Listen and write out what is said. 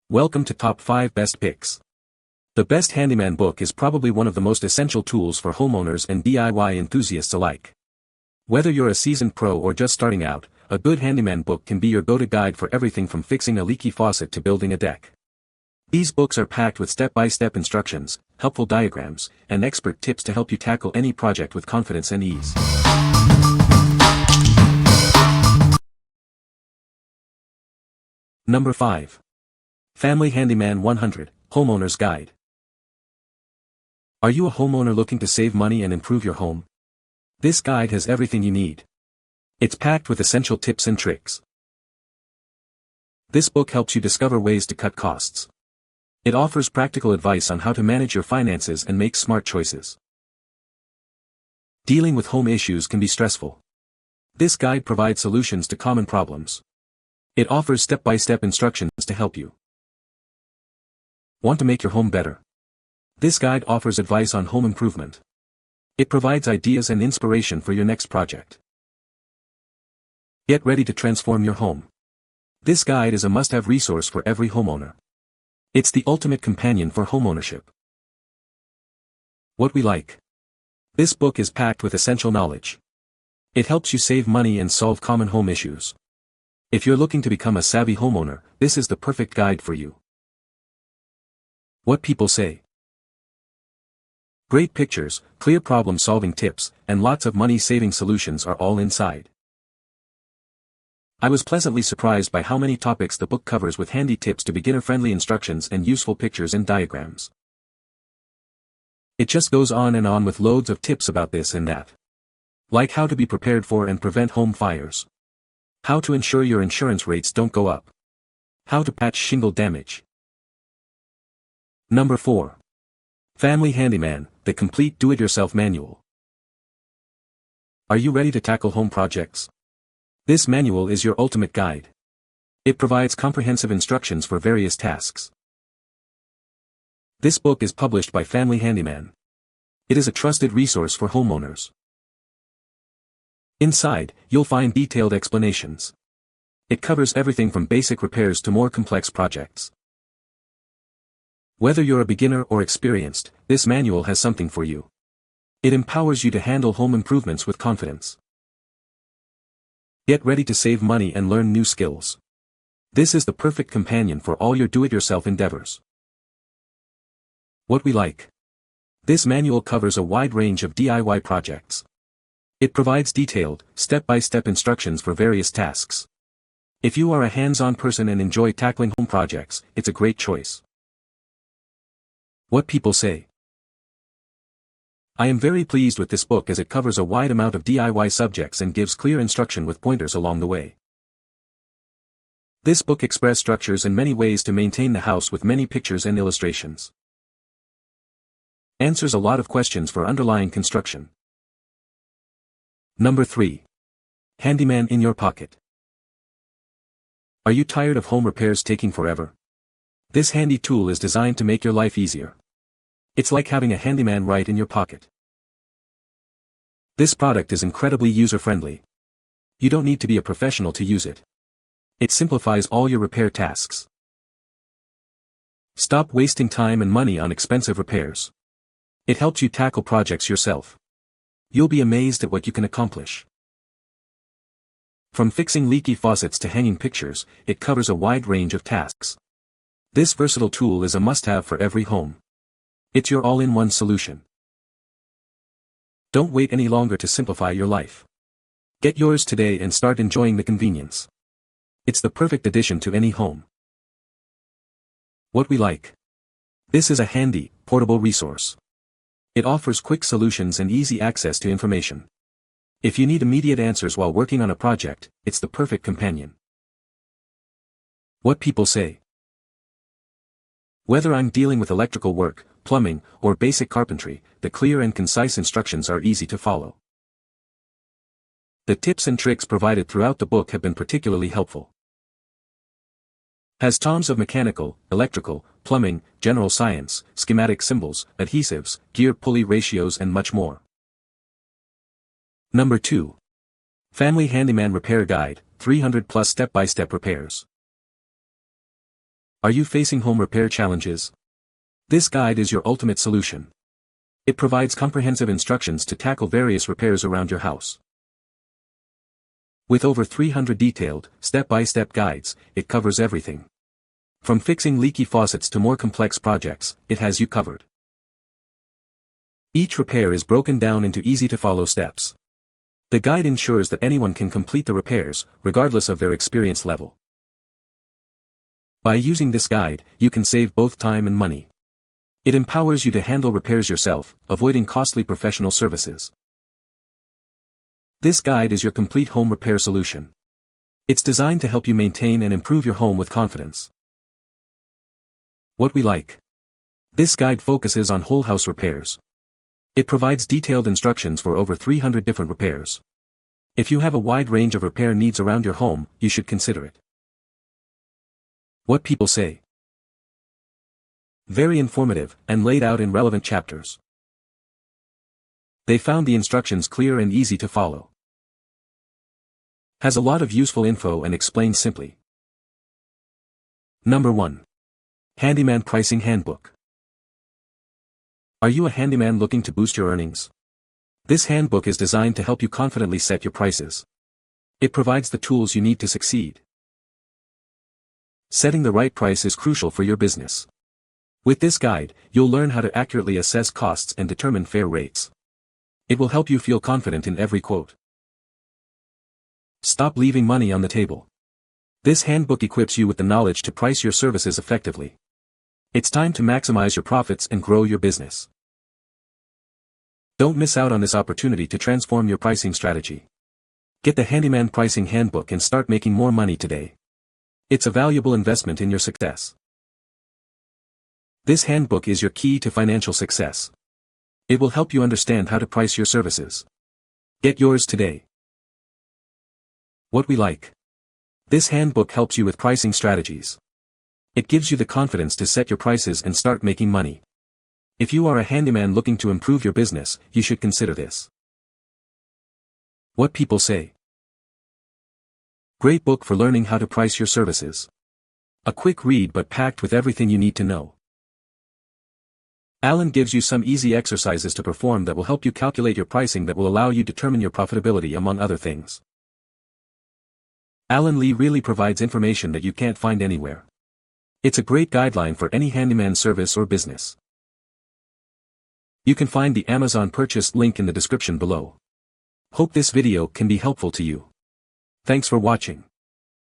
Welcome to Top 5 Best Picks. The Best Handyman Book is probably one of the most essential tools for homeowners and DIY enthusiasts alike. Whether you're a seasoned pro or just starting out, a good handyman book can be your go-to guide for everything from fixing a leaky faucet to building a deck. These books are packed with step-by-step instructions, helpful diagrams, and expert tips to help you tackle any project with confidence and ease. Number 5. Family Handyman 100, Homeowner's Guide. Are you a homeowner looking to save money and improve your home? This guide has everything you need. It's packed with essential tips and tricks. This book helps you discover ways to cut costs. It offers practical advice on how to manage your finances and make smart choices. Dealing with home issues can be stressful. This guide provides solutions to common problems. It offers step-by-step instructions to help you. Want to make your home better? This guide offers advice on home improvement. It provides ideas and inspiration for your next project. Get ready to transform your home. This guide is a must-have resource for every homeowner. It's the ultimate companion for homeownership. What we like. This book is packed with essential knowledge. It helps you save money and solve common home issues. If you're looking to become a savvy homeowner, this is the perfect guide for you. What people say. Great pictures, clear problem-solving tips, and lots of money-saving solutions are all inside. I was pleasantly surprised by how many topics the book covers with handy tips to beginner-friendly instructions and useful pictures and diagrams. It just goes on and on with loads of tips about this and that. Like how to be prepared for and prevent home fires. How to ensure your insurance rates don't go up. How to patch shingle damage. Number 4. Family Handyman, the complete do-it-yourself manual. Are you ready to tackle home projects? This manual is your ultimate guide. It provides comprehensive instructions for various tasks. This book is published by Family Handyman. It is a trusted resource for homeowners. Inside, you'll find detailed explanations. It covers everything from basic repairs to more complex projects. Whether you're a beginner or experienced, this manual has something for you. It empowers you to handle home improvements with confidence. Get ready to save money and learn new skills. This is the perfect companion for all your do-it-yourself endeavors. What we like. This manual covers a wide range of DIY projects. It provides detailed, step-by-step instructions for various tasks. If you are a hands-on person and enjoy tackling home projects, it's a great choice. What people say. I am very pleased with this book as it covers a wide amount of DIY subjects and gives clear instruction with pointers along the way. This book expresses structures and many ways to maintain the house with many pictures and illustrations. Answers a lot of questions for underlying construction. Number 3. Handyman In-Your-Pocket. Are you tired of home repairs taking forever? This handy tool is designed to make your life easier. It's like having a handyman right in your pocket. This product is incredibly user-friendly. You don't need to be a professional to use it. It simplifies all your repair tasks. Stop wasting time and money on expensive repairs. It helps you tackle projects yourself. You'll be amazed at what you can accomplish. From fixing leaky faucets to hanging pictures, it covers a wide range of tasks. This versatile tool is a must-have for every home. It's your all-in-one solution. Don't wait any longer to simplify your life. Get yours today and start enjoying the convenience. It's the perfect addition to any home. What we like. This is a handy, portable resource. It offers quick solutions and easy access to information. If you need immediate answers while working on a project, it's the perfect companion. What people say. Whether I'm dealing with electrical work, plumbing, or basic carpentry, the clear and concise instructions are easy to follow. The tips and tricks provided throughout the book have been particularly helpful. Has tomes of mechanical, electrical, plumbing, general science, schematic symbols, adhesives, gear pulley ratios and much more. Number 2. Family Handyman Repair Guide, 300 plus step-by-step repairs. Are you facing home repair challenges? This guide is your ultimate solution. It provides comprehensive instructions to tackle various repairs around your house. With over 300 detailed, step-by-step guides, it covers everything. From fixing leaky faucets to more complex projects, it has you covered. Each repair is broken down into easy-to-follow steps. The guide ensures that anyone can complete the repairs, regardless of their experience level. By using this guide, you can save both time and money. It empowers you to handle repairs yourself, avoiding costly professional services. This guide is your complete home repair solution. It's designed to help you maintain and improve your home with confidence. What we like. This guide focuses on whole house repairs. It provides detailed instructions for over 300 different repairs. If you have a wide range of repair needs around your home, you should consider it. What people say. Very informative, and laid out in relevant chapters. They found the instructions clear and easy to follow. Has a lot of useful info and explains simply. Number 1. Handyman Pricing Handbook. Are you a handyman looking to boost your earnings? This handbook is designed to help you confidently set your prices. It provides the tools you need to succeed. Setting the right price is crucial for your business. With this guide, you'll learn how to accurately assess costs and determine fair rates. It will help you feel confident in every quote. Stop leaving money on the table. This handbook equips you with the knowledge to price your services effectively. It's time to maximize your profits and grow your business. Don't miss out on this opportunity to transform your pricing strategy. Get the Handyman Pricing Handbook and start making more money today. It's a valuable investment in your success. This handbook is your key to financial success. It will help you understand how to price your services. Get yours today. What we like. This handbook helps you with pricing strategies. It gives you the confidence to set your prices and start making money. If you are a handyman looking to improve your business, you should consider this. What people say. Great book for learning how to price your services. A quick read but packed with everything you need to know. Alan gives you some easy exercises to perform that will help you calculate your pricing that will allow you to determine your profitability among other things. Alan Lee really provides information that you can't find anywhere. It's a great guideline for any handyman service or business. You can find the Amazon purchase link in the description below. Hope this video can be helpful to you. Thanks for watching.